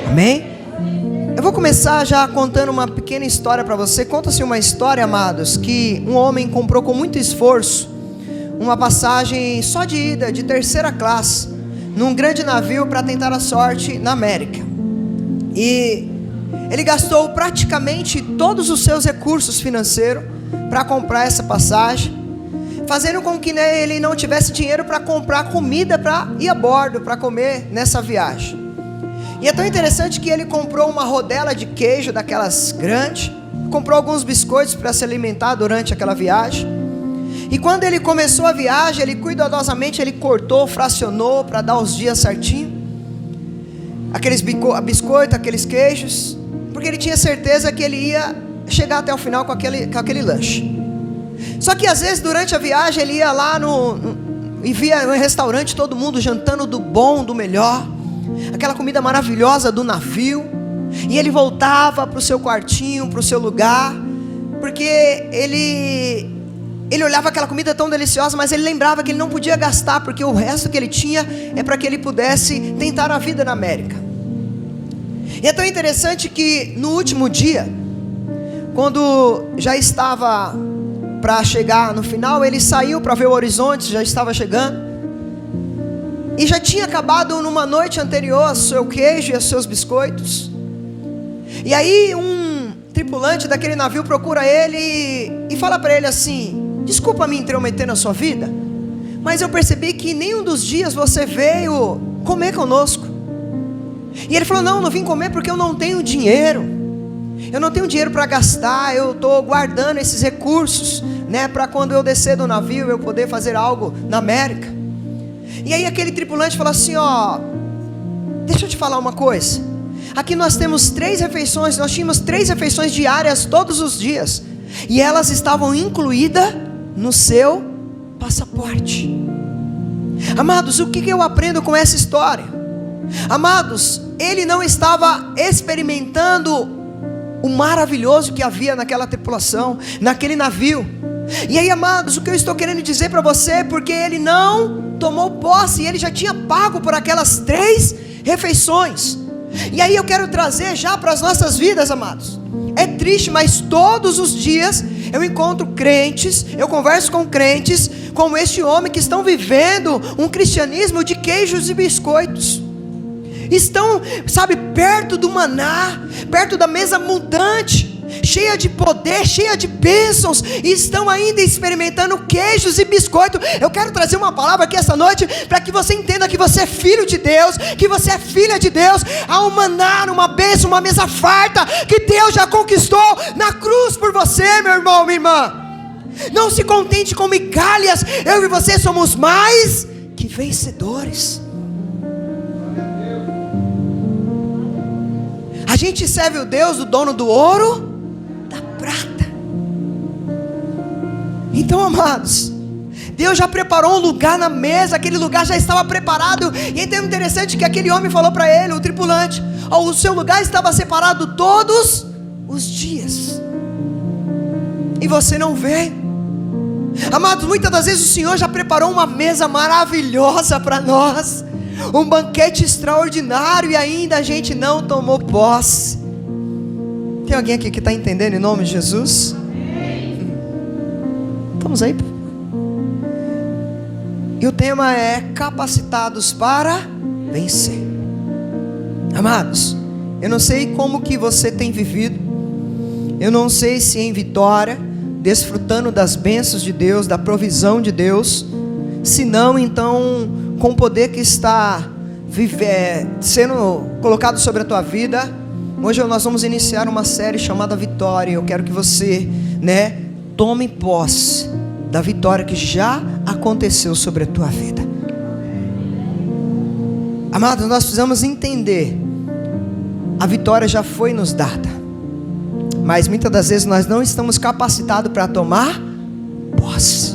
Amém? Eu vou começar já contando uma pequena história para você. Conta-se uma história, amados, que um homem comprou com muito esforço uma passagem só de ida, de terceira classe, num grande navio para tentar a sorte na América. E ele gastou praticamente todos os seus recursos financeiros para comprar essa passagem, fazendo com que ele não tivesse dinheiro para comprar comida para ir a bordo, para comer nessa viagem. E é tão interessante que ele comprou uma rodela de queijo daquelas grandes, comprou alguns biscoitos para se alimentar durante aquela viagem. E quando ele começou a viagem, ele cuidadosamente cortou, fracionou para dar os dias certinho, aqueles biscoitos, aqueles queijos, porque ele tinha certeza que ele ia chegar até o final com aquele lanche. Só que às vezes durante a viagem ele ia lá e via no restaurante todo mundo jantando do bom, do melhor, aquela comida maravilhosa do navio, e ele voltava para o seu quartinho, para o seu lugar, porque ele olhava aquela comida tão deliciosa, mas ele lembrava que ele não podia gastar, porque o resto que ele tinha é para que ele pudesse tentar a vida na América. E é tão interessante que no último dia, quando já estava para chegar no final, ele saiu para ver o horizonte, já estava chegando, e já tinha acabado numa noite anterior o seu queijo e os seus biscoitos. E aí um tripulante daquele navio procura ele e fala para ele assim: desculpa me intrometer na sua vida, mas eu percebi que nenhum dos dias você veio comer conosco. E ele falou: não vim comer porque eu não tenho dinheiro. Eu não tenho dinheiro para gastar, eu estou guardando esses recursos, para quando eu descer do navio eu poder fazer algo na América. E aí aquele tripulante falou assim: deixa eu te falar uma coisa. Aqui nós temos 3 refeições, nós tínhamos 3 refeições diárias todos os dias, e elas estavam incluídas no seu passaporte. Amados, o que eu aprendo com essa história? Amados, ele não estava experimentando o maravilhoso que havia naquela tripulação, naquele navio. E aí, amados, o que eu estou querendo dizer para você, porque ele não tomou posse, e ele já tinha pago por aquelas 3 refeições. E aí eu quero trazer já para as nossas vidas, amados. É triste, mas todos os dias eu encontro crentes, eu converso com crentes como este homem, que estão vivendo um cristianismo de queijos e biscoitos. Estão, perto do maná, perto da mesa abundante, cheia de poder, cheia de bênçãos, e estão ainda experimentando queijos e biscoitos. Eu quero trazer uma palavra aqui essa noite, para que você entenda que você é filho de Deus, que você é filha de Deus. Há um maná, uma bênção, uma mesa farta, que Deus já conquistou na cruz por você, meu irmão, minha irmã. Não se contente com migalhas, eu e você somos mais que vencedores. A gente serve o Deus, o dono do ouro, da prata. Então, amados, Deus já preparou um lugar na mesa, aquele lugar já estava preparado. E então é interessante que aquele homem falou para ele, o tripulante: o seu lugar estava separado todos os dias, e você não veio. Amados, muitas das vezes o Senhor já preparou uma mesa maravilhosa para nós, um banquete extraordinário, e ainda a gente não tomou posse. Tem alguém aqui que está entendendo em nome de Jesus? Estamos aí? E o tema é capacitados para vencer. Amados, eu não sei como que você tem vivido, eu não sei se em vitória, desfrutando das bênçãos de Deus, da provisão de Deus, se não, então com o poder que está sendo colocado sobre a tua vida. Hoje nós vamos iniciar uma série chamada Vitória. Eu quero que você, tome posse da vitória que já aconteceu sobre a tua vida. Amados, nós precisamos entender, a vitória já foi nos dada, mas muitas das vezes nós não estamos capacitados para tomar posse.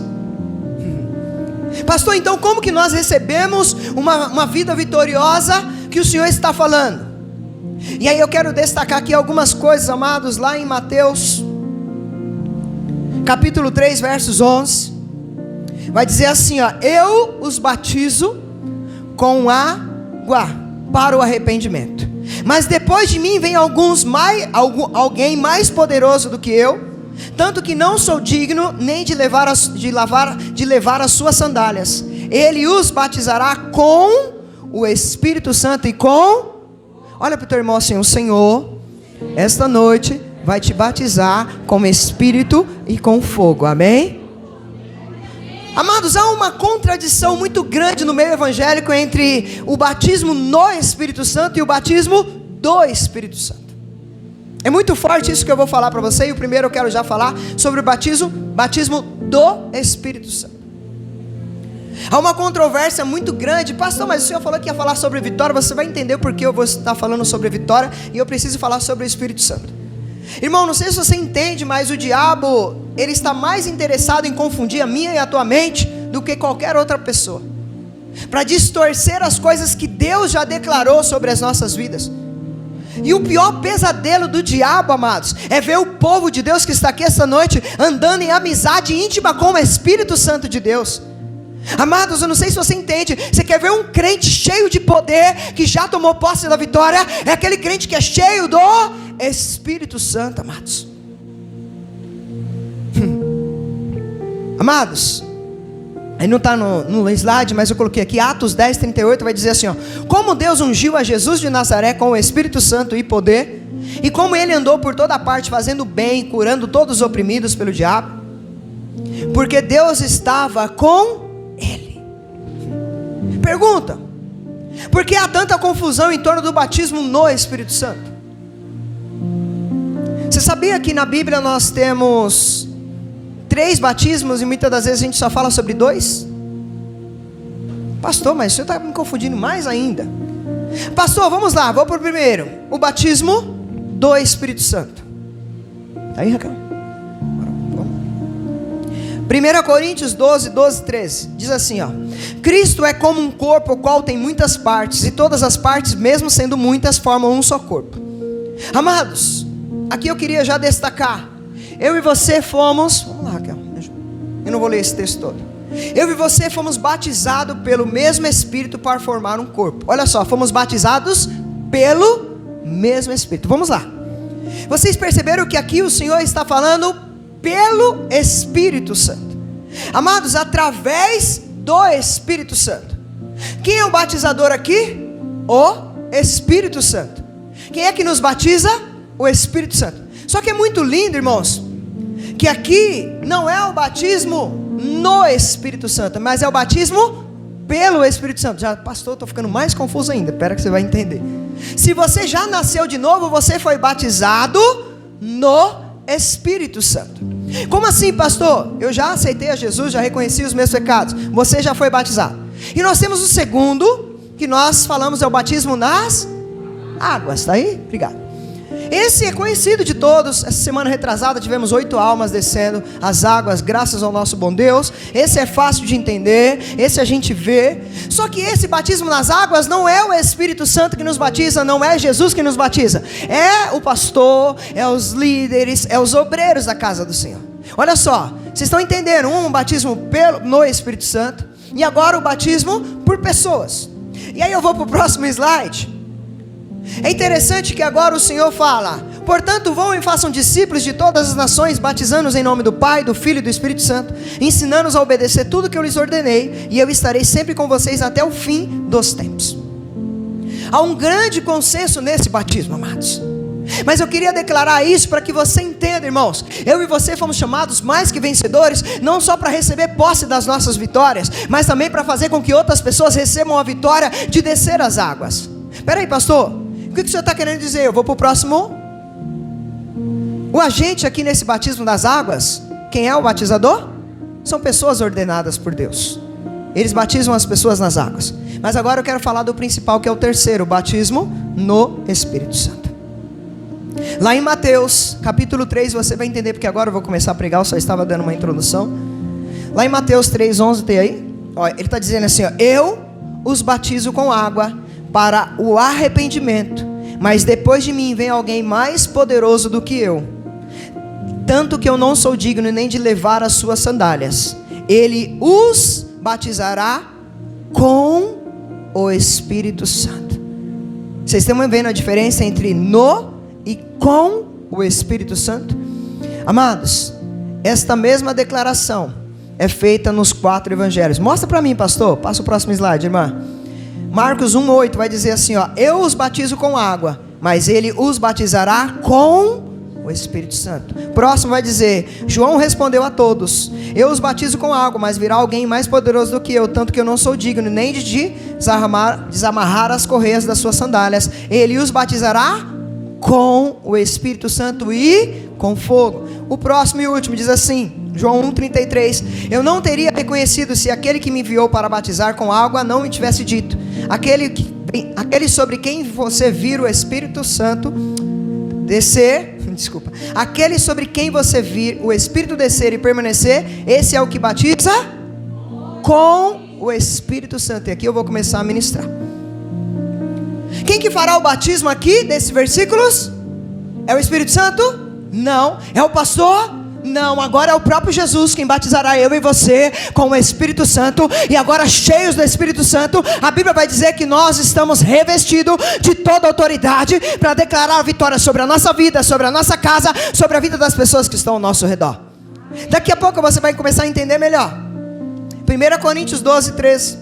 Pastor, então como que nós recebemos uma vida vitoriosa que o Senhor está falando? E aí eu quero destacar aqui algumas coisas, amados, lá em Mateus capítulo 3, versos 11, vai dizer assim: eu os batizo com água para o arrependimento, Mas depois de mim vem alguém mais poderoso do que eu, tanto que não sou digno nem de levar as suas sandálias. Ele os batizará com o Espírito Santo e com... Olha para o teu irmão assim: o Senhor, esta noite, vai te batizar com Espírito e com fogo. Amém? Amados, há uma contradição muito grande no meio evangélico entre o batismo no Espírito Santo e o batismo do Espírito Santo. É muito forte isso que eu vou falar para você. E o primeiro eu quero já falar sobre o batismo do Espírito Santo. Há uma controvérsia muito grande. Pastor, mas o senhor falou que ia falar sobre vitória. Você vai entender porque eu vou estar falando sobre vitória e eu preciso falar sobre o Espírito Santo. Irmão, não sei se você entende, mas o diabo, ele está mais interessado em confundir a minha e a tua mente do que qualquer outra pessoa, para distorcer as coisas que Deus já declarou sobre as nossas vidas. E o pior pesadelo do diabo, amados, é ver o povo de Deus que está aqui essa noite andando em amizade íntima com o Espírito Santo de Deus. Amados, eu não sei se você entende. Você quer ver um crente cheio de poder, que já tomou posse da vitória? É aquele crente que é cheio do Espírito Santo, amados. Amados, aí não está no slide, mas eu coloquei aqui Atos 10:38, vai dizer assim, ó: como Deus ungiu a Jesus de Nazaré com o Espírito Santo e poder, e como ele andou por toda parte fazendo bem, curando todos os oprimidos pelo diabo, porque Deus estava com ele. Pergunta: por que há tanta confusão em torno do batismo no Espírito Santo? Você sabia que na Bíblia nós temos 3 batismos e muitas das vezes a gente só fala sobre 2? Pastor, mas o senhor está me confundindo mais ainda. Pastor, vamos lá, vou para o primeiro: o batismo do Espírito Santo. Está aí, Raquel? 1 Coríntios 12:13 diz assim, ó: Cristo é como um corpo, o qual tem muitas partes, e todas as partes, mesmo sendo muitas, formam um só corpo. Amados, aqui eu queria já destacar: eu e você fomos... Vamos lá, Raquel, eu não vou ler esse texto todo. Eu e você fomos batizados pelo mesmo Espírito para formar um corpo. Olha só, fomos batizados pelo mesmo Espírito. Vamos lá. Vocês perceberam que aqui o Senhor está falando pelo Espírito Santo. Amados, através do Espírito Santo. Quem é o batizador aqui? O Espírito Santo. Quem é que nos batiza? O Espírito Santo. Só que é muito lindo, irmãos, que aqui não é o batismo no Espírito Santo, mas é o batismo pelo Espírito Santo. Já, pastor, estou ficando mais confuso ainda. Espera que você vai entender. Se você já nasceu de novo, você foi batizado no Espírito Santo. Como assim, pastor? Eu já aceitei a Jesus, já reconheci os meus pecados. Você já foi batizado. E nós temos o segundo, que nós falamos é o batismo nas águas. Está aí? Obrigado. Esse é conhecido de todos. Essa semana retrasada tivemos 8 almas descendo as águas, graças ao nosso bom Deus. Esse é fácil de entender, esse a gente vê. Só que esse batismo nas águas não é o Espírito Santo que nos batiza, não é Jesus que nos batiza. É o pastor, é os líderes, é os obreiros da casa do Senhor. Olha só, vocês estão entendendo? Um batismo no Espírito Santo, e agora o batismo por pessoas. E aí eu vou para o próximo slide. É interessante que agora o Senhor fala: portanto vão e façam discípulos de todas as nações, batizando-os em nome do Pai, do Filho e do Espírito Santo, ensinando-os a obedecer tudo que eu lhes ordenei, e eu estarei sempre com vocês até o fim dos tempos. Há um grande consenso nesse batismo, amados. Mas eu queria declarar isso para que você entenda, irmãos. Eu e você fomos chamados mais que vencedores, não só para receber posse das nossas vitórias, mas também para fazer com que outras pessoas recebam a vitória de descer as águas. Espera aí, pastor, o que o senhor está querendo dizer? Eu vou para o próximo. O agente aqui nesse batismo das águas, quem é o batizador? São pessoas ordenadas por Deus. Eles batizam as pessoas nas águas. Mas agora eu quero falar do principal, que é o terceiro: o batismo no Espírito Santo. Lá em Mateus capítulo 3, você vai entender, porque agora eu vou começar a pregar. Eu só estava dando uma introdução. Lá em Mateus 3:11, tem aí? Ó, ele está dizendo assim, ó: eu os batizo com água para o arrependimento, mas depois de mim vem alguém mais poderoso do que eu, tanto que eu não sou digno nem de levar as suas sandálias. Ele os batizará com o Espírito Santo. Vocês estão vendo a diferença entre no e com o Espírito Santo? Amados, esta mesma declaração é feita nos 4 evangelhos. Mostra para mim, pastor. Passa o próximo slide, irmã. Marcos 1:8 vai dizer assim, ó: eu os batizo com água, mas ele os batizará com o Espírito Santo. Próximo vai dizer: João respondeu a todos: eu os batizo com água, mas virá alguém mais poderoso do que eu, tanto que eu não sou digno nem de desamarrar as correias das suas sandálias. Ele os batizará com o Espírito Santo e com fogo. O próximo e último diz assim, João 1:33: eu não teria reconhecido se aquele que me enviou para batizar com água não me tivesse dito: aquele sobre quem você vir o Espírito Santo descer, aquele sobre quem você vir o Espírito descer e permanecer, esse é o que batiza com o Espírito Santo. E aqui eu vou começar a ministrar. Quem que fará o batismo aqui desses versículos? É o Espírito Santo? Não. É o pastor? Não. Agora é o próprio Jesus quem batizará eu e você com o Espírito Santo. E agora, cheios do Espírito Santo, a Bíblia vai dizer que nós estamos revestidos de toda autoridade para declarar a vitória sobre a nossa vida, sobre a nossa casa, sobre a vida das pessoas que estão ao nosso redor. Daqui a pouco você vai começar a entender melhor. 1 Coríntios 12:13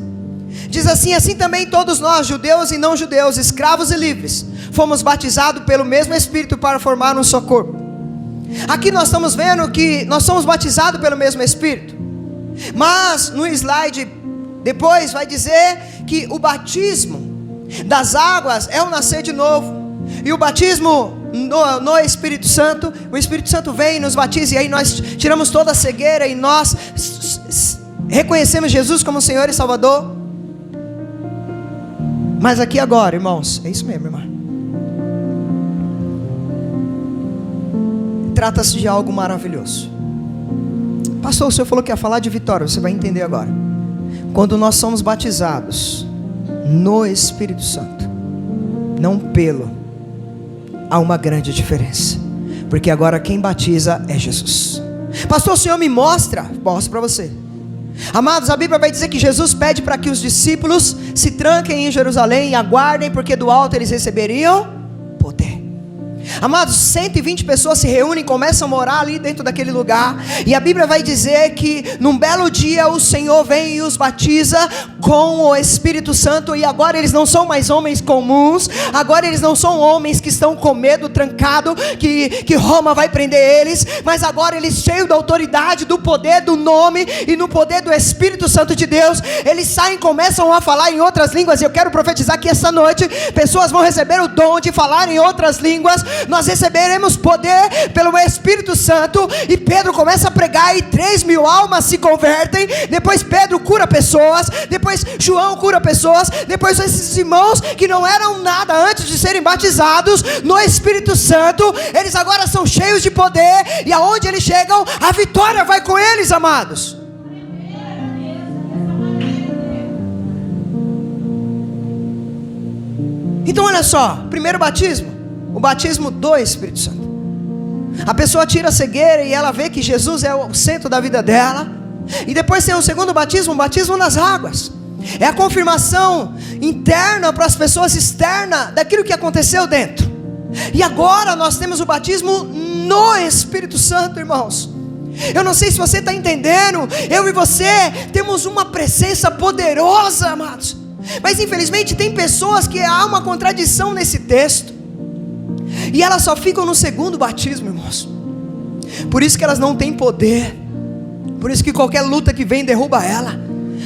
diz assim: assim também todos nós, judeus e não judeus, escravos e livres, fomos batizados pelo mesmo Espírito para formar um só corpo. Aqui nós estamos vendo que nós somos batizados pelo mesmo Espírito. Mas no slide depois vai dizer que o batismo das águas é o nascer de novo. E o batismo no Espírito Santo, o Espírito Santo vem e nos batiza, e aí nós tiramos toda a cegueira e nós reconhecemos Jesus como Senhor e Salvador. Mas aqui agora, irmãos, é isso mesmo, irmã. Trata-se de algo maravilhoso. Pastor, o senhor falou que ia falar de vitória, você vai entender agora. Quando nós somos batizados no Espírito Santo, não pelo, há uma grande diferença. Porque agora quem batiza é Jesus. Pastor, o senhor me mostra? Mostro para você. Amados, a Bíblia vai dizer que Jesus pede para que os discípulos se tranquem em Jerusalém e aguardem, porque do alto eles receberiam poder. Amados, 120 pessoas se reúnem, começam a morar ali dentro daquele lugar. E a Bíblia vai dizer que num belo dia o Senhor vem e os batiza com o Espírito Santo. E agora eles não são mais homens comuns. Agora eles não são homens que estão com medo, trancado, que Roma vai prender eles. Mas agora eles, cheios da autoridade, do poder, do nome e no poder do Espírito Santo de Deus, eles saem e começam a falar em outras línguas. E eu quero profetizar que essa noite pessoas vão receber o dom de falar em outras línguas. Nós receberemos poder pelo Espírito Santo. E Pedro começa a pregar e 3.000 almas se convertem. Depois Pedro cura pessoas. Depois João cura pessoas. Depois esses irmãos que não eram nada antes de serem batizados no Espírito Santo, eles agora são cheios de poder. E aonde eles chegam, a vitória vai com eles, amados. Então olha só, primeiro batismo, o batismo do Espírito Santo. A pessoa tira a cegueira e ela vê que Jesus é o centro da vida dela. E depois tem o segundo batismo, o batismo nas águas. É a confirmação interna para as pessoas externas daquilo que aconteceu dentro. E agora nós temos o batismo no Espírito Santo, irmãos. Eu não sei se você está entendendo. Eu e você temos uma presença poderosa, amados. Mas infelizmente tem pessoas que há uma contradição nesse texto. E elas só ficam no segundo batismo, irmãos. Por isso que elas não têm poder. Por isso que qualquer luta que vem derruba ela.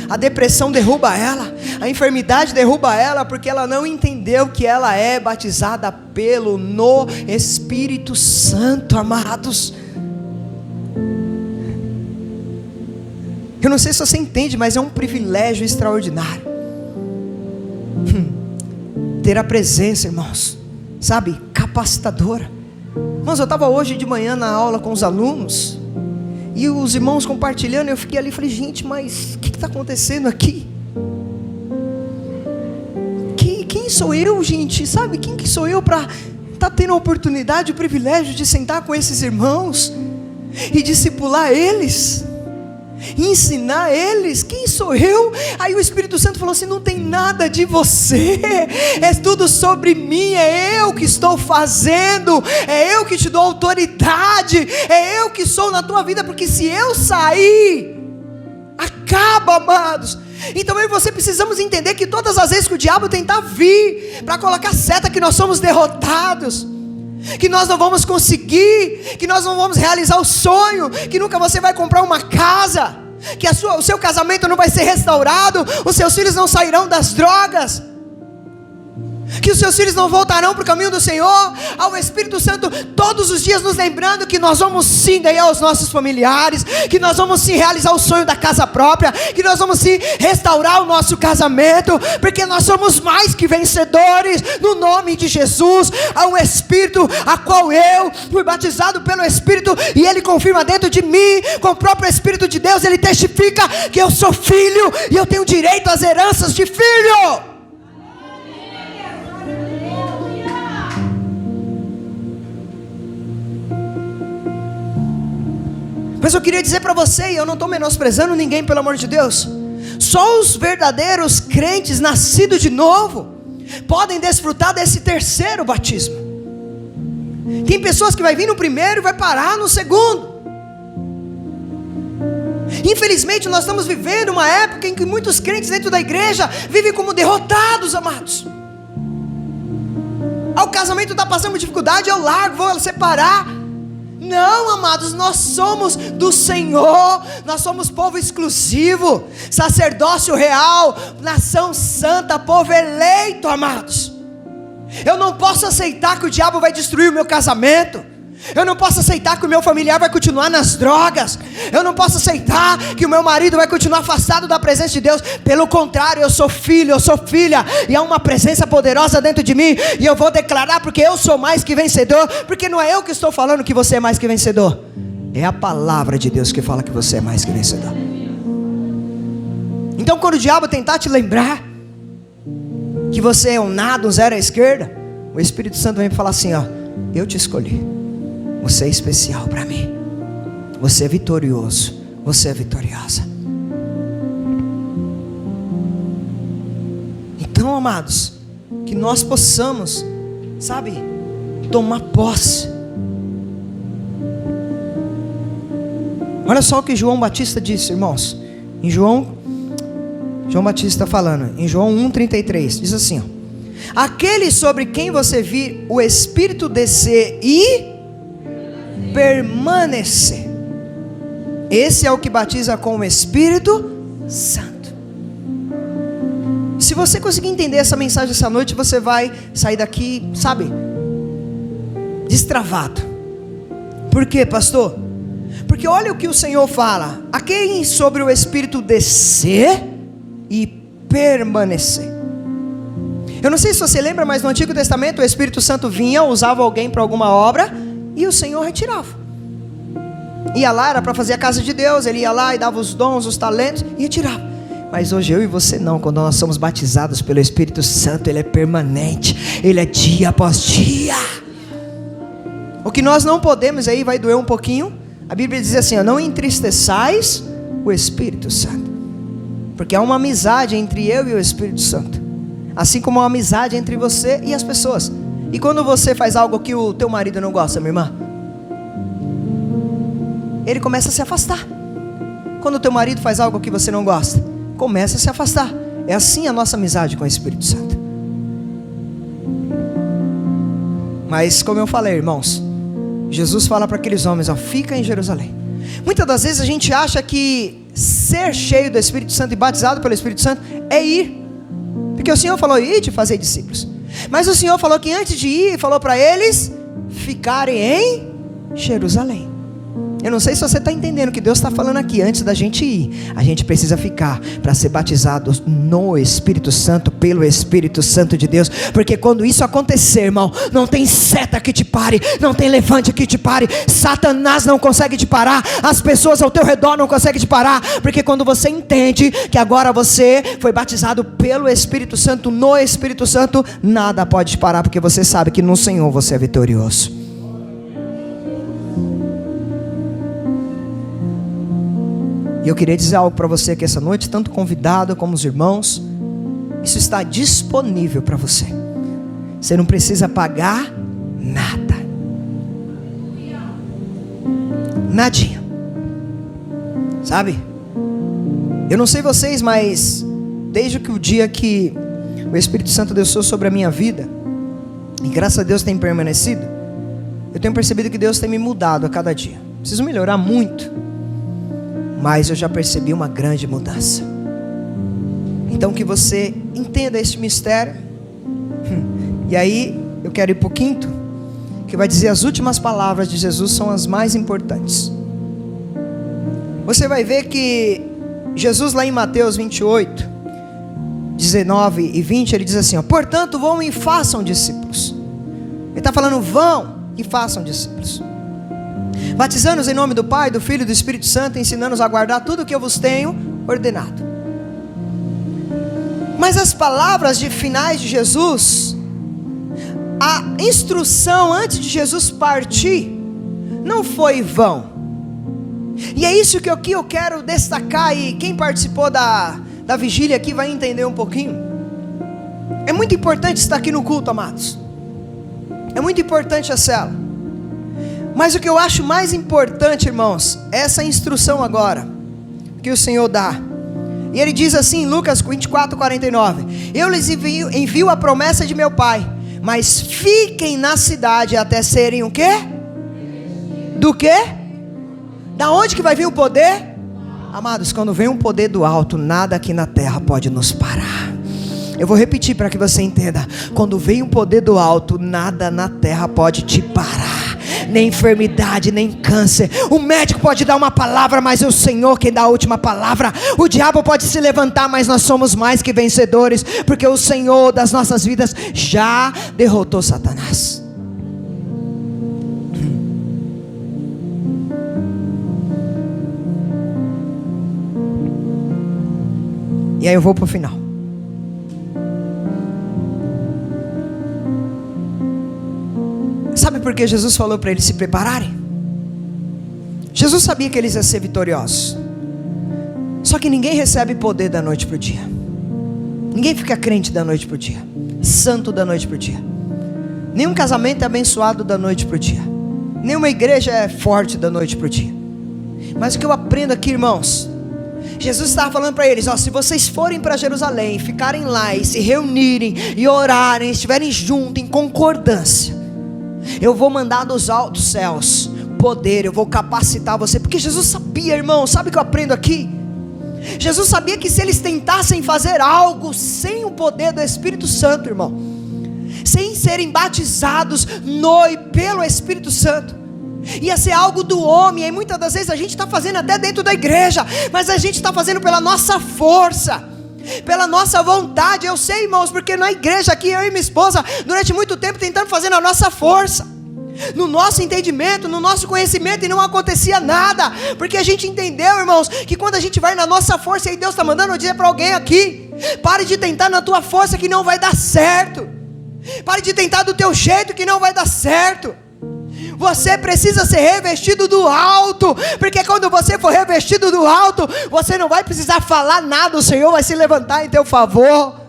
A depressão derruba ela. A enfermidade derruba ela. Porque ela não entendeu que ela é batizada no Espírito Santo, amados. Eu não sei se você entende, mas é um privilégio extraordinário ter a presença, irmãos, sabe, capacitadora. Irmãos, eu estava hoje de manhã na aula com os alunos, e os irmãos compartilhando, eu fiquei ali e falei, gente, mas o que está acontecendo aqui? Quem sou eu, gente? Sabe, quem que sou eu para estar tendo a oportunidade, o privilégio de sentar com esses irmãos e discipular eles? ensinar eles? Quem sou eu? Aí o Espírito Santo falou assim: não tem nada de você, é tudo sobre mim, é eu que estou fazendo, é eu que te dou autoridade, é eu que sou na tua vida, porque se eu sair, acaba, amados. Então eu e você precisamos entender que todas as vezes que o diabo tentar vir para colocar seta que nós somos derrotados, que nós não vamos conseguir, que nós não vamos realizar o sonho, que nunca você vai comprar uma casa, que o seu casamento não vai ser restaurado, os seus filhos não sairão das drogas, que os seus filhos não voltarão para o caminho do Senhor, ao Espírito Santo todos os dias nos lembrando que nós vamos sim ganhar os nossos familiares, que nós vamos sim realizar o sonho da casa própria, que nós vamos sim restaurar o nosso casamento, porque nós somos mais que vencedores, no nome de Jesus. Há um Espírito a qual eu fui batizado pelo Espírito, e Ele confirma dentro de mim, com o próprio Espírito de Deus, Ele testifica que eu sou filho, e eu tenho direito às heranças de filho. Mas eu queria dizer para você, e eu não estou menosprezando ninguém, pelo amor de Deus, só os verdadeiros crentes nascidos de novo podem desfrutar desse terceiro batismo. Tem pessoas que vai vir no primeiro e vai parar no segundo. Infelizmente nós estamos vivendo uma época em que muitos crentes dentro da igreja vivem como derrotados, amados. O casamento está passando dificuldade, eu largo, vou separar. Não, amados, nós somos do Senhor, nós somos povo exclusivo, sacerdócio real, nação santa, povo eleito, amados. Eu não posso aceitar que o diabo vai destruir o meu casamento. Eu não posso aceitar que o meu familiar vai continuar nas drogas. Eu não posso aceitar que o meu marido vai continuar afastado da presença de Deus. Pelo contrário, eu sou filho, eu sou filha, e há uma presença poderosa dentro de mim, e eu vou declarar, porque eu sou mais que vencedor. Porque não é eu que estou falando que você é mais que vencedor, é a palavra de Deus que fala que você é mais que vencedor. Então quando o diabo tentar te lembrar que você é um nada, um zero à esquerda, o Espírito Santo vem falar assim: ó, eu te escolhi, você é especial para mim, você é vitorioso, você é vitoriosa. Então, amados, que nós possamos, sabe, tomar posse. Olha só o que João Batista disse, irmãos. Em João Batista falando, em João 1,33, diz assim, ó: aquele sobre quem você vir o Espírito descer e permanecer, esse é o que batiza com o Espírito Santo. Se você conseguir entender essa mensagem essa noite, você vai sair daqui, sabe, destravado. Por quê, pastor? Porque olha o que o Senhor fala: aquele sobre o Espírito descer e permanecer. Eu não sei se você lembra, mas no Antigo Testamento o Espírito Santo vinha, usava alguém para alguma obra, e o Senhor retirava. Ia lá, era para fazer a casa de Deus, ele ia lá e dava os dons, os talentos, e retirava. Mas hoje eu e você não, quando nós somos batizados pelo Espírito Santo, ele é permanente, ele é dia após dia. O que nós não podemos, aí vai doer um pouquinho, a Bíblia diz assim, ó: não entristeçais o Espírito Santo, porque há uma amizade entre eu e o Espírito Santo, assim como há uma amizade entre você e as pessoas. E quando você faz algo que o teu marido não gosta, minha irmã, ele começa a se afastar. Quando o teu marido faz algo que você não gosta, começa a se afastar. É assim a nossa amizade com o Espírito Santo. Mas como eu falei, irmãos, Jesus fala para aqueles homens, ó: fica em Jerusalém. Muitas das vezes a gente acha que ser cheio do Espírito Santo e batizado pelo Espírito Santo é ir, porque o Senhor falou: ide fazer discípulos. Mas o Senhor falou que antes de ir, falou para eles ficarem em Jerusalém. Eu não sei se você está entendendo o que Deus está falando aqui. Antes da gente ir, a gente precisa ficar para ser batizado no Espírito Santo, pelo Espírito Santo de Deus. Porque quando isso acontecer, irmão, não tem seta que te pare, não tem levante que te pare, Satanás não consegue te parar, as pessoas ao teu redor não conseguem te parar. Porque quando você entende que agora você foi batizado pelo Espírito Santo, no Espírito Santo, nada pode te parar, porque você sabe que no Senhor você é vitorioso. E eu queria dizer algo para você aqui essa noite, tanto convidado como os irmãos. Isso está disponível para você. Você não precisa pagar nada. Nadinha. Sabe? Eu não sei vocês, mas desde que o dia que o Espírito Santo desceu sobre a minha vida, e graças a Deus tem permanecido, eu tenho percebido que Deus tem me mudado a cada dia. Preciso melhorar muito, mas eu já percebi uma grande mudança. Então que você entenda este mistério. E aí eu quero ir para o quinto, que vai dizer as últimas palavras de Jesus são as mais importantes. Você vai ver que Jesus lá em Mateus 28, 19 e 20, ele diz assim, ó, portanto vão e façam discípulos. Ele está falando, vão e façam discípulos, batizando-os em nome do Pai, do Filho e do Espírito Santo, ensinando-os a guardar tudo o que eu vos tenho ordenado. Mas as palavras de finais de Jesus, a instrução antes de Jesus partir, não foi vão. E é isso que eu quero destacar, e quem participou da vigília aqui vai entender um pouquinho. É muito importante estar aqui no culto, amados. É muito importante a célula. Mas o que eu acho mais importante, irmãos, é essa instrução agora que o Senhor dá. E ele diz assim em Lucas 24, 49: eu lhes envio a promessa de meu Pai, mas fiquem na cidade até serem o quê? Do quê? Da onde que vai vir o poder? Amados, quando vem um poder do alto, nada aqui na terra pode nos parar. Eu vou repetir para que você entenda. Quando vem um poder do alto, nada na terra pode te parar. Nem enfermidade, nem câncer. O médico pode dar uma palavra, mas é o Senhor quem dá a última palavra. O diabo pode se levantar, mas nós somos mais que vencedores, porque o Senhor das nossas vidas já derrotou Satanás. E aí eu vou para o final. Sabe por que Jesus falou para eles se prepararem? Jesus sabia que eles iam ser vitoriosos. Só que ninguém recebe poder da noite para o dia. Ninguém fica crente da noite para o dia, santo da noite para o dia. Nenhum casamento é abençoado da noite para o dia. Nenhuma igreja é forte da noite para o dia. Mas o que eu aprendo aqui, irmãos, Jesus estava falando para eles, ó, se vocês forem para Jerusalém, ficarem lá e se reunirem e orarem, estiverem juntos em concordância, eu vou mandar dos altos céus poder, eu vou capacitar você. Porque Jesus sabia, irmão, sabe o que eu aprendo aqui? Jesus sabia que se eles tentassem fazer algo sem o poder do Espírito Santo, irmão, sem serem batizados no e pelo Espírito Santo, ia ser algo do homem. E muitas das vezes a gente está fazendo até dentro da igreja, mas a gente está fazendo pela nossa força, pela nossa vontade. Eu sei, irmãos, porque na igreja aqui eu e minha esposa durante muito tempo tentando fazer na nossa força, no nosso entendimento, no nosso conhecimento, e não acontecia nada, porque a gente entendeu, irmãos, que quando a gente vai na nossa força, e Deus está mandando eu dizer para alguém aqui, pare de tentar na tua força que não vai dar certo, pare de tentar do teu jeito que não vai dar certo. Você precisa ser revestido do alto, porque quando você for revestido do alto, você não vai precisar falar nada, o Senhor vai se levantar em teu favor.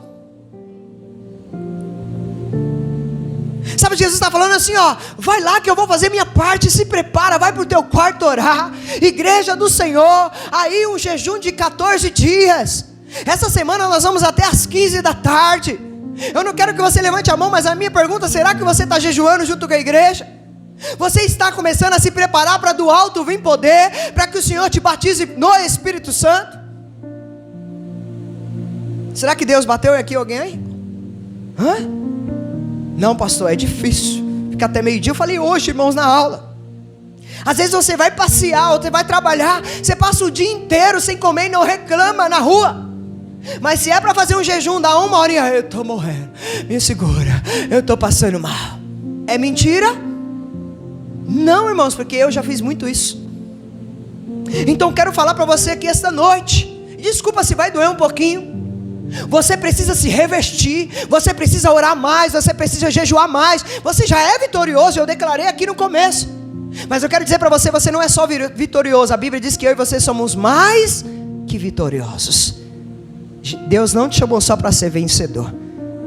Sabe, Jesus está falando assim, ó, vai lá que eu vou fazer minha parte, se prepara, vai para o teu quarto orar, igreja do Senhor, aí um jejum de 14 dias, essa semana nós vamos até às 15 da tarde, eu não quero que você levante a mão, mas a minha pergunta, será que você está jejuando junto com a igreja? Você está começando a se preparar para do alto vir poder, para que o Senhor te batize no Espírito Santo? Será que Deus bateu aqui alguém aí? Hã? Não, pastor, é difícil, fica até meio-dia. Eu falei hoje, irmãos, na aula. Às vezes você vai passear, ou você vai trabalhar, você passa o dia inteiro sem comer e não reclama na rua. Mas se é para fazer um jejum, dá uma horinha, eu estou morrendo, me segura, eu estou passando mal. É mentira? Não, irmãos, porque eu já fiz muito isso. Então quero falar para você aqui esta noite, desculpa se vai doer um pouquinho, você precisa se revestir, você precisa orar mais, você precisa jejuar mais. Você já é vitorioso, eu declarei aqui no começo. Mas eu quero dizer para você, você não é só vitorioso. A Bíblia diz que eu e você somos mais que vitoriosos. Deus não te chamou só para ser vencedor,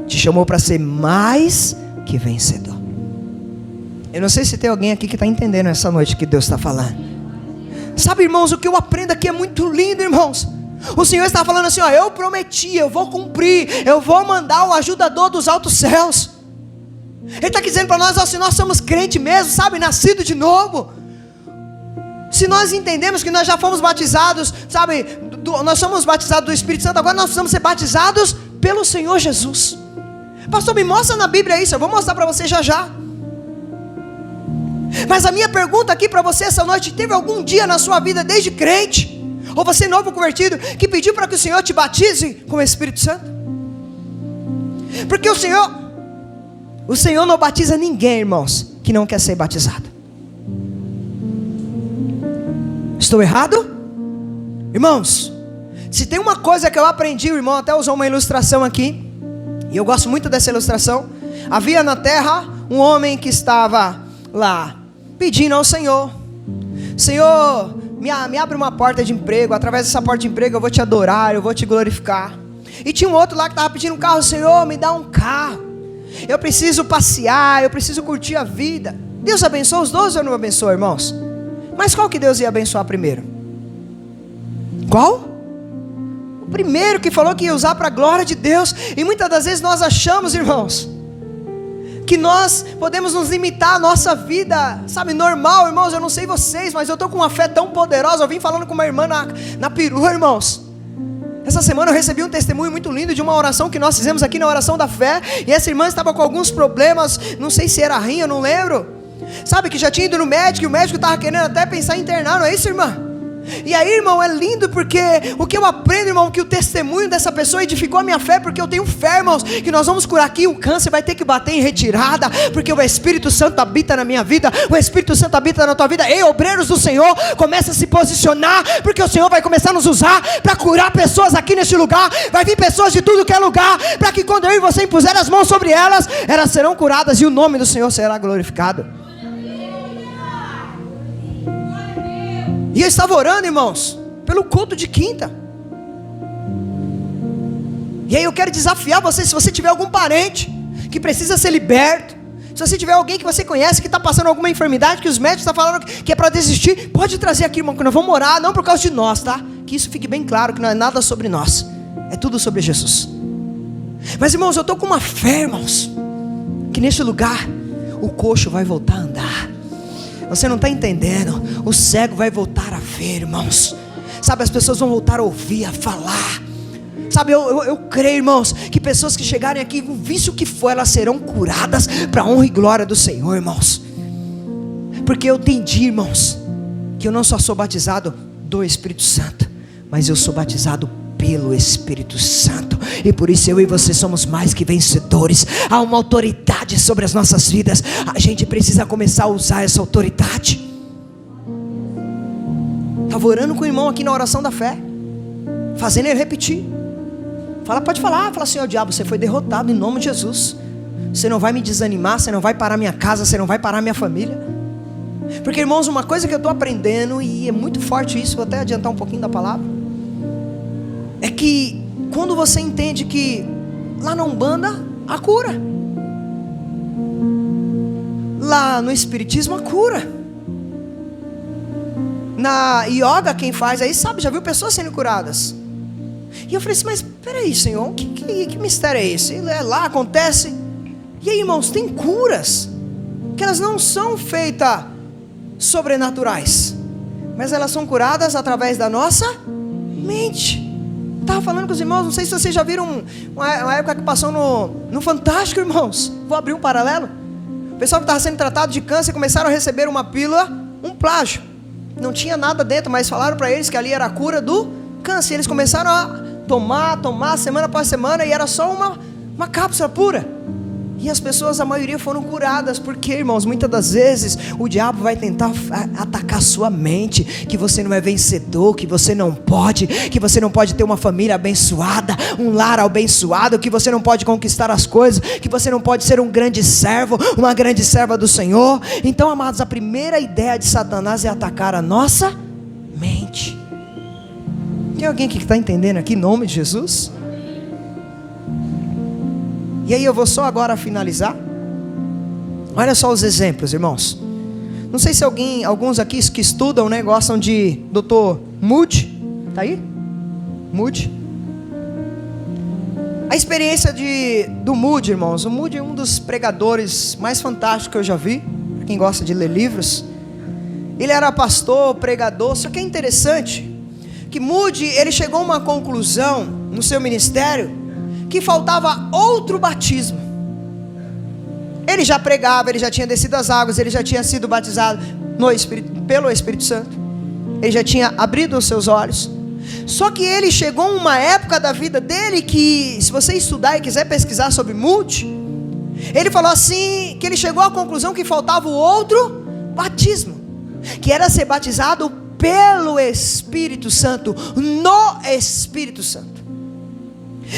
te chamou para ser mais que vencedor. Eu não sei se tem alguém aqui que está entendendo essa noite que Deus está falando. Sabe, irmãos, o que eu aprendo aqui é muito lindo, irmãos. O Senhor está falando assim, ó, eu prometi, eu vou cumprir, eu vou mandar o ajudador dos altos céus. Ele está dizendo para nós, ó, se nós somos crente mesmo, sabe, nascido de novo, se nós entendemos que nós já fomos batizados, sabe, nós somos batizados do Espírito Santo, agora nós precisamos ser batizados pelo Senhor Jesus. Pastor, me mostra na Bíblia isso, eu vou mostrar para você já já. Mas a minha pergunta aqui para você essa noite, teve algum dia na sua vida desde crente, ou você novo convertido, que pediu para que o Senhor te batize com o Espírito Santo? Porque o Senhor não batiza ninguém, irmãos, que não quer ser batizado. Estou errado? Irmãos, se tem uma coisa que eu aprendi, o irmão até usou uma ilustração aqui, e eu gosto muito dessa ilustração. Havia na terra um homem que estava lá, pedindo ao Senhor: Senhor, me abre uma porta de emprego, através dessa porta de emprego eu vou te adorar, eu vou te glorificar. E tinha um outro lá que estava pedindo um carro: Senhor, me dá um carro, eu preciso passear, eu preciso curtir a vida. Deus abençoou os dois ou não abençoou, irmãos? Mas qual que Deus ia abençoar primeiro? Qual? O primeiro, que falou que ia usar para a glória de Deus. E muitas das vezes nós achamos, irmãos, que nós podemos nos limitar à nossa vida, sabe, normal, irmãos. Eu não sei vocês, mas eu estou com uma fé tão poderosa. Eu vim falando com uma irmã na perua, irmãos. Essa semana eu recebi um testemunho muito lindo de uma oração que nós fizemos aqui na oração da fé. E essa irmã estava com alguns problemas, não sei se era rim, eu não lembro. Sabe, que já tinha ido no médico, e o médico estava querendo até pensar em internar, não é isso, irmã? E aí, irmão, é lindo porque o que eu aprendo, irmão, que o testemunho dessa pessoa edificou a minha fé, porque eu tenho fé, irmãos, que nós vamos curar aqui. O câncer vai ter que bater em retirada, porque o Espírito Santo habita na minha vida, o Espírito Santo habita na tua vida. Ei, obreiros do Senhor, começa a se posicionar, porque o Senhor vai começar a nos usar para curar pessoas aqui neste lugar. Vai vir pessoas de tudo que é lugar, para que quando eu e você impuser as mãos sobre elas, elas serão curadas e o nome do Senhor será glorificado. E eu estava orando, irmãos, pelo culto de quinta. E aí eu quero desafiar você, se você tiver algum parente que precisa ser liberto, se você tiver alguém que você conhece que está passando alguma enfermidade, que os médicos estão falando que é para desistir, pode trazer aqui, irmão, que nós vamos orar, não por causa de nós, tá? Que isso fique bem claro, que não é nada sobre nós, é tudo sobre Jesus. Mas, irmãos, eu estou com uma fé, irmãos, que neste lugar o coxo vai voltar a andar. Você não está entendendo. O cego vai voltar a ver, irmãos. Sabe, as pessoas vão voltar a ouvir, a falar. Sabe, eu creio, irmãos, que pessoas que chegarem aqui, visse o que for, elas serão curadas para a honra e glória do Senhor, irmãos. Porque eu entendi, irmãos, que eu não só sou batizado do Espírito Santo, mas eu sou batizado pelo Espírito Santo, e por isso eu e você somos mais que vencedores. Há uma autoridade sobre as nossas vidas, a gente precisa começar a usar essa autoridade. Estava orando com o irmão aqui na oração da fé, fazendo ele repetir. Pode falar, fala assim: ó, diabo, você foi derrotado em nome de Jesus. Você não vai me desanimar, você não vai parar minha casa, você não vai parar minha família. Porque, irmãos, uma coisa que eu estou aprendendo, e é muito forte isso, vou até adiantar um pouquinho da palavra, é que quando você entende que lá na Umbanda há cura, lá no Espiritismo há cura, na Yoga quem faz aí sabe, já viu pessoas sendo curadas. E eu falei assim: mas peraí, Senhor, que mistério é esse? Lá acontece. E aí, irmãos, tem curas que elas não são feitas sobrenaturais, mas elas são curadas através da nossa mente. Estava falando com os irmãos, não sei se vocês já viram uma época que passou no Fantástico, irmãos. Vou abrir um paralelo. O pessoal que estava sendo tratado de câncer começaram a receber uma pílula, um plágio. Não tinha nada dentro, mas falaram para eles que ali era a cura do câncer. Eles começaram a tomar semana após semana, e era só uma cápsula pura. E as pessoas, a maioria, foram curadas. Porque, irmãos, muitas das vezes o diabo vai tentar atacar sua mente, que você não é vencedor, que você não pode ter uma família abençoada, um lar abençoado, que você não pode conquistar as coisas, que você não pode ser um grande servo, uma grande serva do Senhor. Então, amados, a primeira ideia de Satanás é atacar a nossa mente. Tem alguém que está entendendo aqui, em nome de Jesus? E aí eu vou só agora finalizar. Olha só os exemplos, irmãos. Não sei se alguns aqui que estudam, né, gostam de Dr. Moody. Tá aí? Moody. A experiência do Moody, irmãos. O Moody é um dos pregadores mais fantásticos que eu já vi. Para quem gosta de ler livros. Ele era pastor, pregador. Só que é interessante que Moody, ele chegou a uma conclusão no seu ministério que faltava outro batismo. Ele já pregava, ele já tinha descido as águas, ele já tinha sido batizado pelo Espírito Santo, ele já tinha abrido os seus olhos. Só que ele chegou a uma época da vida dele que, se você estudar e quiser pesquisar sobre Moody, ele falou assim, que ele chegou à conclusão que faltava o outro batismo, que era ser batizado pelo Espírito Santo, no Espírito Santo.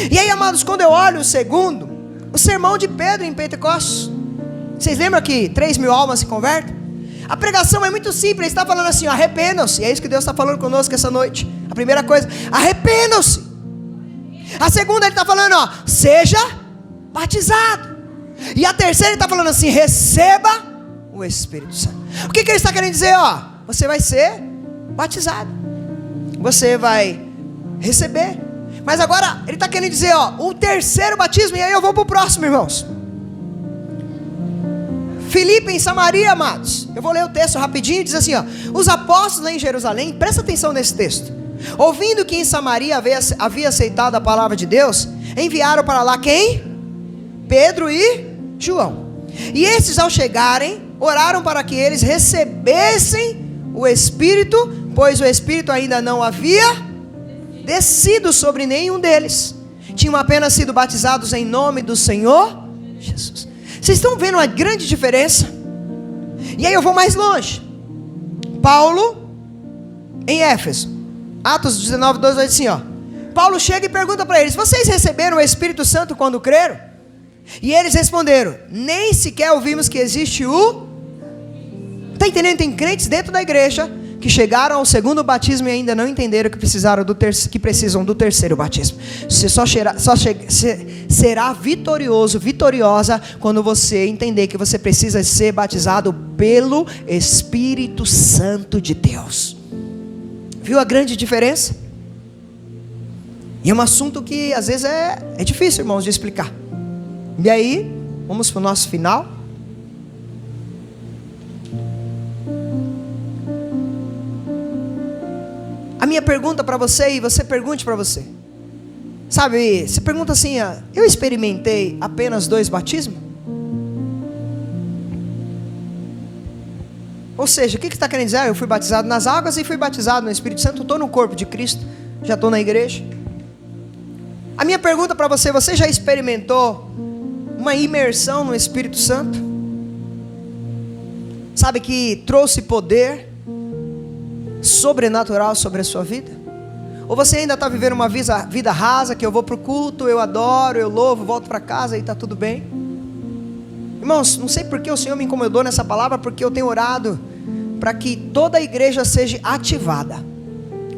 E aí, amados, quando eu olho o sermão de Pedro em Pentecostes, vocês lembram que 3.000 almas se convertem? A pregação é muito simples, ele está falando assim, arrependam-se. E é isso que Deus está falando conosco essa noite. A primeira coisa, arrependam-se. A segunda, ele está falando, seja batizado. E a terceira, ele está falando assim, receba o Espírito Santo. O que ele está querendo dizer? Você vai ser batizado, você vai receber. Mas agora ele está querendo dizer, o terceiro batismo. E aí eu vou para o próximo, irmãos. Filipe em Samaria, amados. Eu vou ler o texto rapidinho. Diz assim, os apóstolos em Jerusalém, presta atenção nesse texto, ouvindo que em Samaria havia aceitado a palavra de Deus, enviaram para lá quem? Pedro e João. E esses, ao chegarem, oraram para que eles recebessem o Espírito, pois o Espírito ainda não havia descido sobre nenhum deles. Tinham apenas sido batizados em nome do Senhor Jesus. Vocês estão vendo uma grande diferença? E aí eu vou mais longe. Paulo em Éfeso, Atos 19, 2 vai dizer assim, Paulo chega e pergunta para eles, vocês receberam o Espírito Santo quando creram? E eles responderam, nem sequer ouvimos que existe Está entendendo? Tem crentes dentro da igreja que chegaram ao segundo batismo e ainda não entenderam que precisam do terceiro batismo. Você será vitoriosa quando você entender que você precisa ser batizado pelo Espírito Santo de Deus. Viu a grande diferença? E é um assunto que às vezes é difícil, irmãos, de explicar. E aí, vamos para o nosso final. A minha pergunta para você, e você pergunte para você. Sabe, você pergunta assim, eu experimentei apenas 2 batismos? Ou seja, o que está querendo dizer? Eu fui batizado nas águas e fui batizado no Espírito Santo, estou no corpo de Cristo, já estou na igreja. A minha pergunta para você, você já experimentou uma imersão no Espírito Santo? Sabe, que trouxe poder sobrenatural sobre a sua vida? Ou você ainda está vivendo uma vida rasa, que eu vou para o culto, eu adoro, eu louvo, volto para casa e está tudo bem? Irmãos, não sei porque o Senhor me incomodou nessa palavra, porque eu tenho orado para que toda a igreja seja ativada.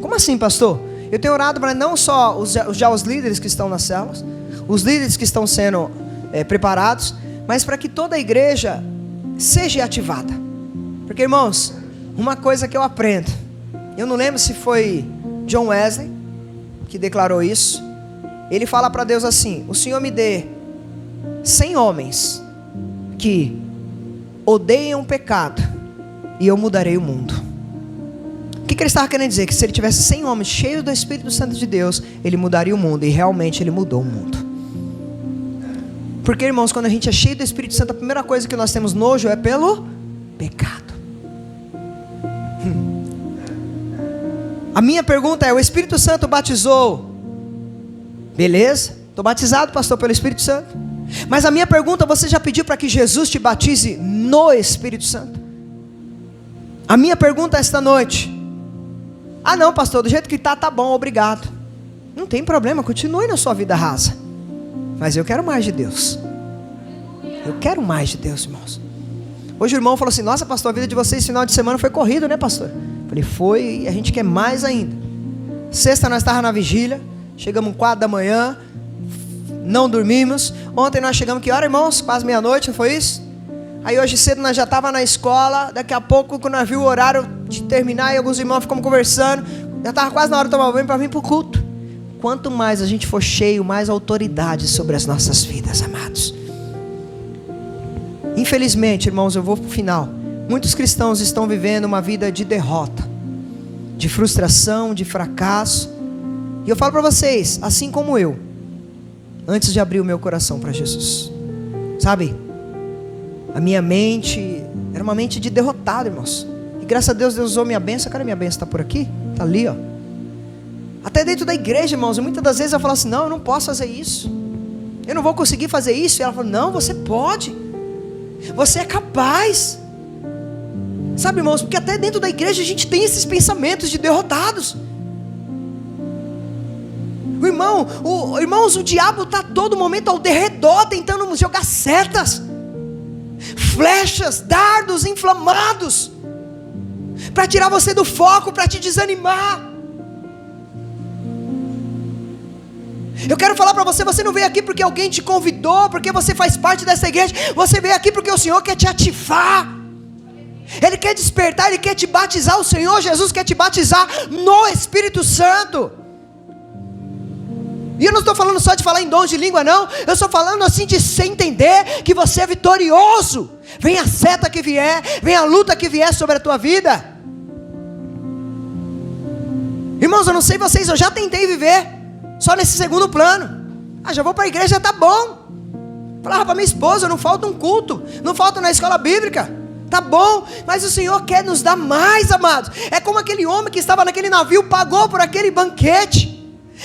Como assim, pastor? Eu tenho orado para não só os líderes que estão nas células, os líderes que estão sendo preparados, mas para que toda a igreja seja ativada. Porque, irmãos, uma coisa que eu aprendo, eu não lembro se foi John Wesley que declarou isso. Ele fala para Deus assim: o Senhor me dê 100 homens que odeiam o pecado e eu mudarei o mundo. O que ele estava querendo dizer? Que se ele tivesse 100 homens cheios do Espírito Santo de Deus, ele mudaria o mundo. E realmente ele mudou o mundo. Porque, irmãos, quando a gente é cheio do Espírito Santo, a primeira coisa que nós temos nojo é pelo pecado. A minha pergunta é: o Espírito Santo batizou? Beleza, estou batizado, pastor, pelo Espírito Santo. Mas a minha pergunta: você já pediu para que Jesus te batize no Espírito Santo? A minha pergunta esta noite: ah não, pastor, do jeito que está, tá bom, obrigado. Não tem problema, continue na sua vida rasa. Mas eu quero mais de Deus. Eu quero mais de Deus, irmãos. Hoje o irmão falou assim: nossa, pastor, a vida de vocês esse final de semana foi corrido, né, pastor? Eu falei: foi, e a gente quer mais ainda. Sexta nós estávamos na vigília, chegamos 4 da manhã, não dormimos. Ontem nós chegamos, que hora, irmãos? Quase meia-noite, não foi isso? Aí hoje cedo nós já estávamos na escola. Daqui a pouco, quando nós vimos o horário de terminar, e alguns irmãos ficamos conversando, já estava quase na hora de tomar banho para vir para o culto. Quanto mais a gente for cheio, mais autoridade sobre as nossas vidas, amados. Infelizmente, irmãos, eu vou para o final. Muitos cristãos estão vivendo uma vida de derrota, de frustração, de fracasso. E eu falo para vocês, assim como eu, antes de abrir o meu coração para Jesus, sabe, a minha mente era uma mente de derrotado, irmãos. E graças a Deus, Deus usou minha bênção. Cara, minha bênção está por aqui? Está ali, ó. Até dentro da igreja, irmãos, muitas das vezes eu falo assim: não, eu não posso fazer isso, eu não vou conseguir fazer isso. E ela fala: não, você pode, você é capaz. Sabe, irmãos, porque até dentro da igreja a gente tem esses pensamentos de derrotados. Irmãos, o diabo está a todo momento ao derredor, tentando nos jogar setas, flechas, dardos inflamados, para tirar você do foco, para te desanimar. Eu quero falar para você: você não veio aqui porque alguém te convidou, porque você faz parte dessa igreja. Você veio aqui porque o Senhor quer te ativar, Ele quer despertar, Ele quer te batizar. O Senhor Jesus quer te batizar no Espírito Santo. E eu não estou falando só de falar em dons de língua, não. Eu estou falando assim de você entender que você é vitorioso. Vem a seta que vier, vem a luta que vier sobre a tua vida. Irmãos, eu não sei vocês, eu já tentei viver só nesse segundo plano. Ah, já vou para a igreja, tá bom. Falava para minha esposa: não falta um culto, não falta na escola bíblica, tá bom. Mas o Senhor quer nos dar mais, amados. É como aquele homem que estava naquele navio, pagou por aquele banquete,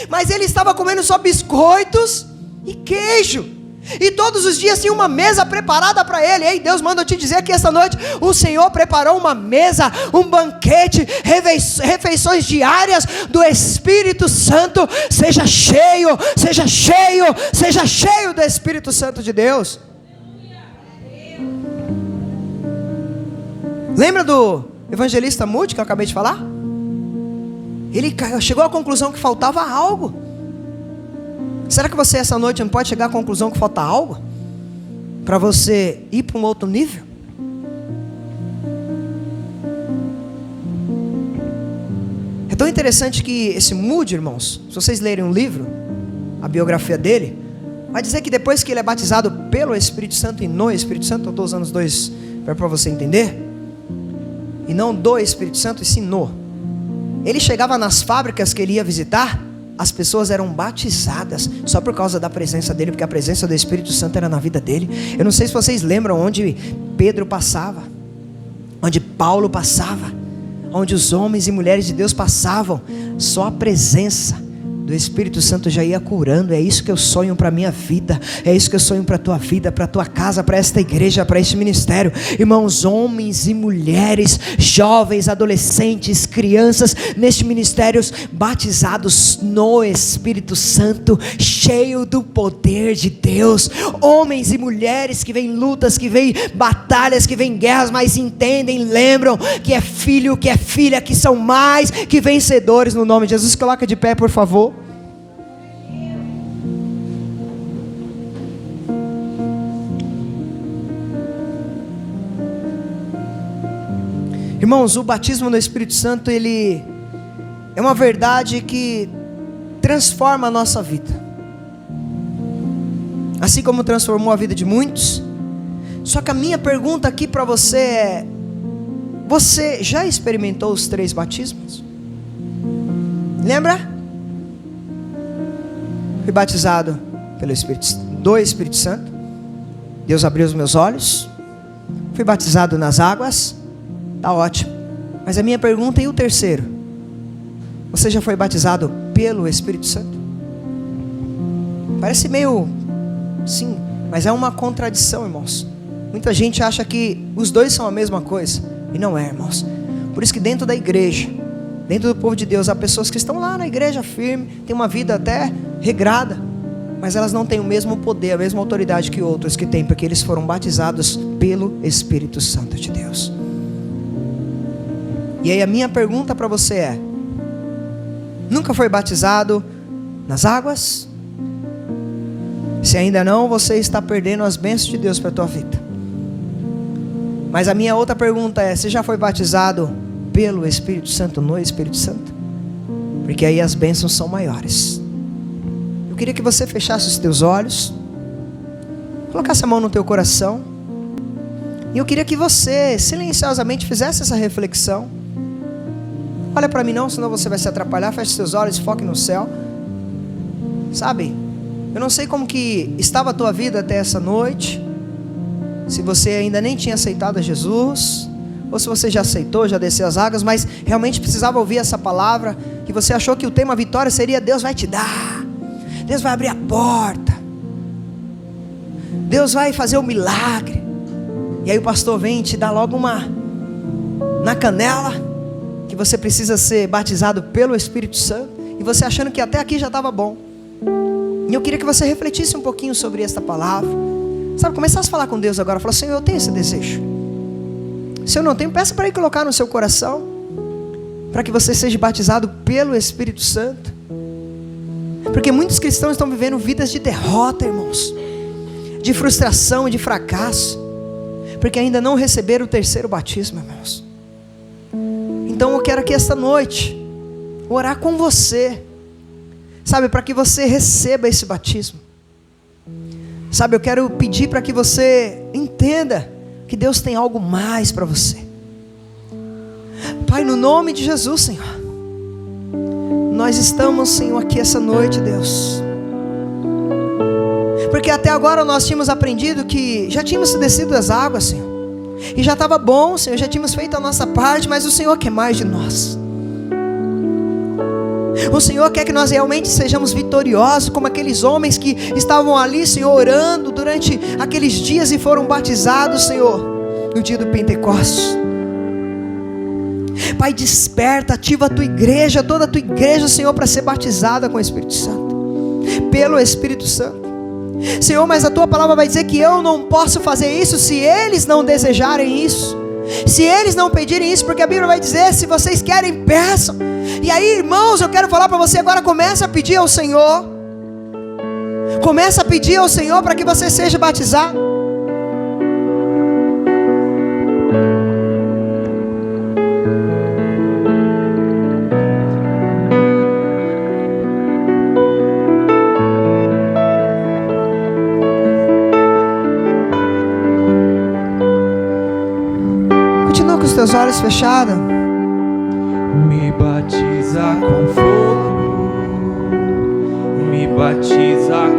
mas ele estava comendo só biscoitos e queijo, e todos os dias tinha uma mesa preparada para ele. Ei, Deus manda eu te dizer que esta noite o Senhor preparou uma mesa, um banquete, refeições diárias do Espírito Santo. Seja cheio, seja cheio, seja cheio do Espírito Santo de Deus. Lembra do evangelista Moody que eu acabei de falar? Ele chegou à conclusão que faltava algo. Será que você essa noite não pode chegar à conclusão que falta algo para você ir para um outro nível? É tão interessante que esse Moody, irmãos, se vocês lerem um livro, a biografia dele, vai dizer que depois que ele é batizado pelo Espírito Santo e no Espírito Santo, eu estou usando os dois para você entender, e não do Espírito Santo e sim no. Ele chegava nas fábricas que ele ia visitar, as pessoas eram batizadas só por causa da presença dele, porque a presença do Espírito Santo era na vida dele. Eu não sei se vocês lembram onde Pedro passava, onde Paulo passava, onde os homens e mulheres de Deus passavam, só a presença do Espírito Santo já ia curando. É isso que eu sonho para a minha vida, é isso que eu sonho para a tua vida, para a tua casa, para esta igreja, para este ministério. Irmãos, homens e mulheres, jovens, adolescentes, crianças, neste ministério, batizados no Espírito Santo, cheio do poder de Deus. Homens e mulheres que vêm lutas, que vêm batalhas, que vêm guerras, mas entendem, lembram que é filho, que é filha, que são mais que vencedores no nome de Jesus. Coloca de pé, por favor. Irmãos, o batismo no Espírito Santo, ele é uma verdade que transforma a nossa vida, assim como transformou a vida de muitos. Só que a minha pergunta aqui para você é: você já experimentou os 3 batismos? Lembra? Fui batizado do Espírito Santo, Deus abriu os meus olhos. Fui batizado nas águas, tá ótimo. Mas a minha pergunta: e o terceiro? Você já foi batizado pelo Espírito Santo? Parece meio, sim, Mas é uma contradição, irmãos. Muita gente acha que os dois são a mesma coisa, e não é, irmãos. Por isso que dentro da igreja, dentro do povo de Deus, há pessoas que estão lá na igreja firme, têm uma vida até regrada, mas elas não têm o mesmo poder, a mesma autoridade que outros que têm, porque eles foram batizados pelo Espírito Santo de Deus. E aí a minha pergunta para você é: nunca foi batizado nas águas? Se ainda não, você está perdendo as bênçãos de Deus para a tua vida. Mas a minha outra pergunta é: você já foi batizado pelo Espírito Santo, no Espírito Santo? Porque aí as bênçãos são maiores. Eu queria que você fechasse os teus olhos, colocasse a mão no teu coração, e eu queria que você silenciosamente fizesse essa reflexão. Olha para mim não, senão você vai se atrapalhar. Feche seus olhos, foque no céu. Sabe, eu não sei como que estava a tua vida até essa noite, se você ainda nem tinha aceitado a Jesus, ou se você já aceitou, já desceu as águas, mas realmente precisava ouvir essa palavra, que você achou que o tema vitória seria: Deus vai te dar, Deus vai abrir a porta, Deus vai fazer o milagre. E aí o pastor vem e te dá logo uma na canela, que você precisa ser batizado pelo Espírito Santo, e você achando que até aqui já estava bom. E eu queria que você refletisse um pouquinho sobre esta palavra, sabe, começasse a falar com Deus agora. Fala: Senhor, eu tenho esse desejo. Se eu não tenho, peça para Ele colocar no seu coração, para que você seja batizado pelo Espírito Santo. Porque muitos cristãos estão vivendo vidas de derrota, irmãos, de frustração e de fracasso, porque ainda não receberam o terceiro batismo, irmãos. Então eu quero aqui esta noite orar com você, sabe, para que você receba esse batismo. Sabe, eu quero pedir para que você entenda que Deus tem algo mais para você. Pai, no nome de Jesus, Senhor, nós estamos, Senhor, aqui essa noite, Deus, porque até agora nós tínhamos aprendido que já tínhamos descido das águas, Senhor, e já estava bom, Senhor, já tínhamos feito a nossa parte, mas o Senhor quer mais de nós. O Senhor quer que nós realmente sejamos vitoriosos, como aqueles homens que estavam ali, Senhor, orando durante aqueles dias e foram batizados, Senhor, no dia do Pentecostes. Pai, desperta, ativa a tua igreja, toda a tua igreja, Senhor, para ser batizada com o Espírito Santo, pelo Espírito Santo. Senhor, mas a tua palavra vai dizer que eu não posso fazer isso se eles não desejarem isso, se eles não pedirem isso, porque a Bíblia vai dizer: se vocês querem, peçam. E aí, irmãos, eu quero falar para você agora: começa a pedir ao Senhor, começa a pedir ao Senhor para que você seja batizado. Continua com os teus olhos fechados. Me batiza com fogo, me batiza